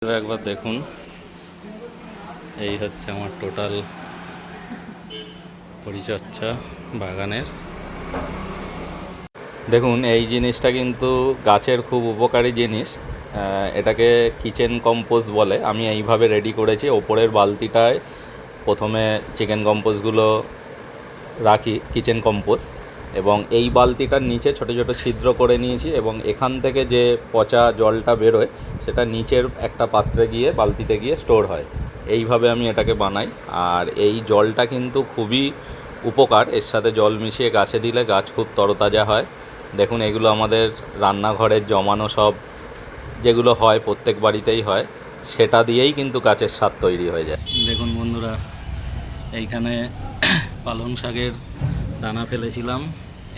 একবার দেখুন, এই হচ্ছে আমার টোটাল পরিচর্যা বাগানের। দেখুন, এই জিনিসটা কিন্তু গাছের খুব উপকারী জিনিস। এটাকে কিচেন কম্পোস্ট বলে। আমি এইভাবে রেডি করেছি। ওপরের বালতিটায় প্রথমে চিকেন কম্পোস্টগুলো রাখি, কিচেন কম্পোস্ট, এবং এই বালতিটার নিচে ছোটো ছোটো ছিদ্র করে নিয়েছি, এবং এখান থেকে যে পচা জলটা বেরোয় সেটা নিচের একটা পাত্রে গিয়ে, বালতিতে গিয়ে স্টোর হয়। এইভাবে আমি এটাকে বানাই। আর এই জলটা কিন্তু খুবই উপকার। এর সাথে জল মিশিয়ে গাছে দিলে গাছ খুব তরতাজা হয়। দেখুন, এগুলো আমাদের রান্নাঘরের জমানো সব যেগুলো হয়, প্রত্যেক বাড়িতেই হয়, সেটা দিয়েই কিন্তু গাছের স্বাদ তৈরি হয়ে যায়। দেখুন বন্ধুরা, এইখানে পালং শাকের দানা ফেলেছিলাম।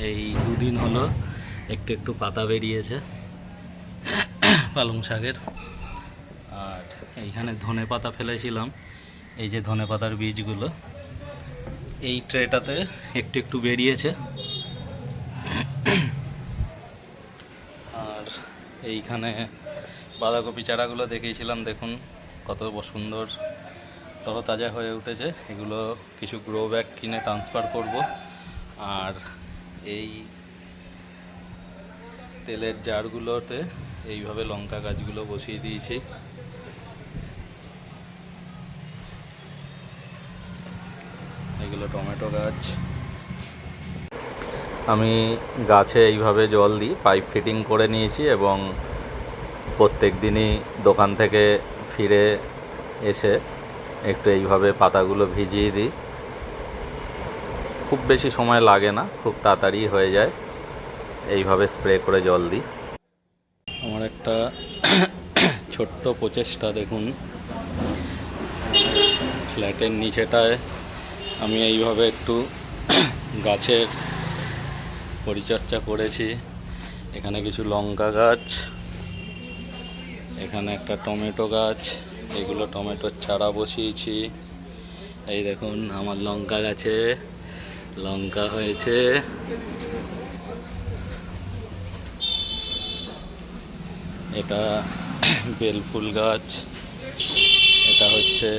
এই দুদিন হলো একটু একটু পাতা বেরিয়েছে পালং শাকের। আর এইখানে ধনে পাতা ফেলেছিলাম। এই যে ধনে পাতার বীজগুলো এই ট্রেটাতে একটু একটু বেরিয়েছে। আর এইখানে বাঁধাকপি চারাগুলো দেখিয়েছিলাম, দেখুন কত সুন্দর তরতাজা হয়ে উঠেছে। এগুলো কিছু গ্রো ব্যাগ কিনে ট্রান্সফার করব। আর এই তেলের জারগুলোতে এইভাবে লঙ্কা গাছগুলো বসিয়ে দিয়েছি। এগুলো টমেটো গাছ। আমি গাছে এইভাবে জল দিই, পাইপ ফিটিং করে নিয়েছি, এবং প্রত্যেক দিনই দোকান থেকে ফিরে এসে একটু এইভাবে পাতাগুলো ভিজিয়ে দিই। খুব বেশি সময় লাগে না, খুব তাড়াতাড়ি হয়ে যায়। এইভাবে স্প্রে করে জল দিই। আমার একটা ছোট্ট প্রচেষ্টা, দেখুন ফ্ল্যাটের নিচেটায় আমি এইভাবে একটু গাছের পরিচর্যা করেছি। এখানে কিছু লঙ্কা গাছ, এখানে একটা টমেটো গাছ, এগুলো টমেটোর চারা বসিয়েছি। এই দেখুন আমার লঙ্কা গাছে লঙ্কা হয়েছে। এটা বেলফুল গাছ, এটা হচ্ছে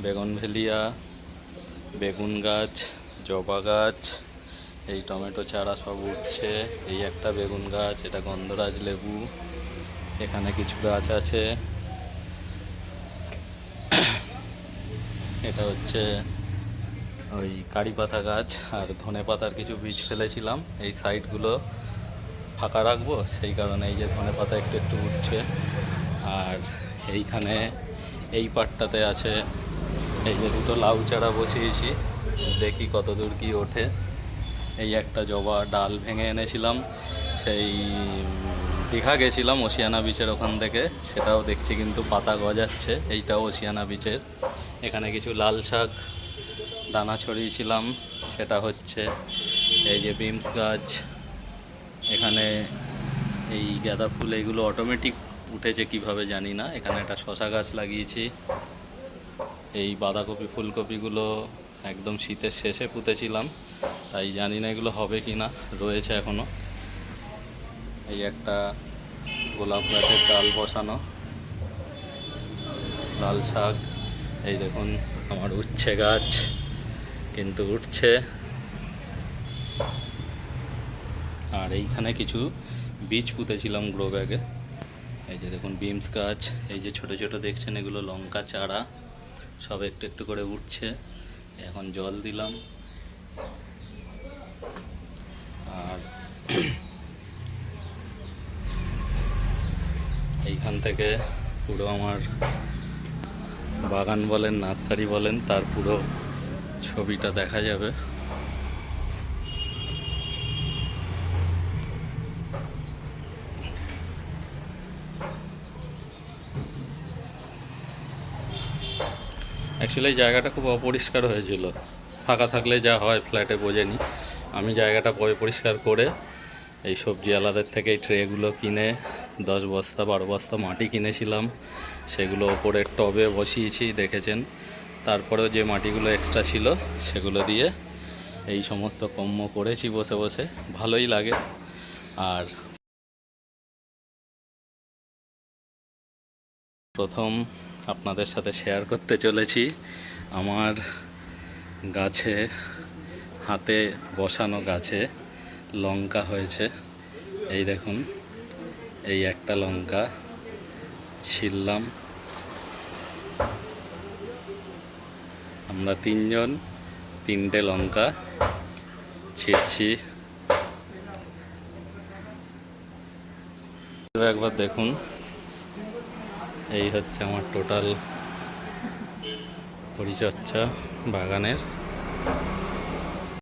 বেগুনভেলিয়া, বেগুন গাছ, জবা গাছ। এই টমেটো চারা সব উঠছে। এই একটা বেগুন গাছ, এটা গন্ধরাজ লেবু। এখানে কিছু গাছ আছে। এটা হচ্ছে ওই কারি পাতা গাছ। আর ধনে পাতার কিছু বীজ ফেলেছিলাম, এই সাইডগুলো ফাঁকা রাখবো, সেই কারণে এই যে ধনে পাতা একটু একটু উঠছে। আর এইখানে এই পাটটাতে আছে এই যে দুটো লাউ চারা বসিয়েছি, দেখি কত দূর কী ওঠে। এই একটা জবা ডাল ভেঙে এনেছিলাম, সেই দীঘা গেছিলাম ওশিয়ানা বিচের ওখান থেকে, সেটাও দেখছি কিন্তু পাতা গজাচ্ছে। এইটাও ওশিয়ানা বিচের। এখানে কিছু লাল শাক দানা ছড়িয়েছিলাম, সেটা হচ্ছে। এই যে বিমস গাছ, এখানে এই গাঁদা ফুল, এইগুলো অটোমেটিক উঠেছে কিভাবে জানি না। এখানে একটা শশা গাছ লাগিয়েছি। এই বাঁধাকপি ফুলকপিগুলো একদম শীতের শেষে পুঁতেছিলাম, তাই জানি না এগুলো হবে কি না, রয়েছে এখনও। এই একটা গোলাপ গাছের ডাল বসানো, লাল শাক। এই দেখুন আমার উচ্ছে গাছ কিন্তু উঠছে। আর এইখানে কিছু বীজ পুঁতেছিলাম গ্রো ব্যাগে। এই যে দেখুন বিমস গাছ, এই যে ছোট ছোট দেখছেন, এগুলো লঙ্কা চারা, সব একটু একটু করে উঠছে। এখন জল দিলাম। আর এইখান থেকে পুরো আমার বাগান বলেন, নার্সারি বলেন, তার পুরো ছবিটা দেখা যাবে। অ্যাকচুয়ালি এই জায়গাটা খুব অপরিষ্কার হয়েছিল, ফাঁকা থাকলে যা হয় ফ্ল্যাটে বোঝেনি। আমি জায়গাটা পরিষ্কার করে এই সবজিওয়ালাদের থেকে এই ট্রেগুলো কিনে 10 বস্তা 12 বস্তা মাটি কিনেছিলাম, সেগুলো ওপরের টবে বসিয়েছি, দেখেছেন। তারপরেও যে মাটিগুলো এক্সট্রা ছিল সেগুলো দিয়ে এই সমস্ত কর্ম করেছি বসে বসে, ভালোই লাগে। আর প্রথম আপনাদের সাথে শেয়ার করতে চলেছি আমার গাছে, হাতে বসানো গাছে লঙ্কা হয়েছে। এই দেখুন, এই একটা লঙ্কা ছিললাম। আমরা তিনজন, তিনটে লঙ্কা ছিঁড়ছি। একবার দেখুন, এই হচ্ছে আমার টোটাল পরিচর্যা বাগানের।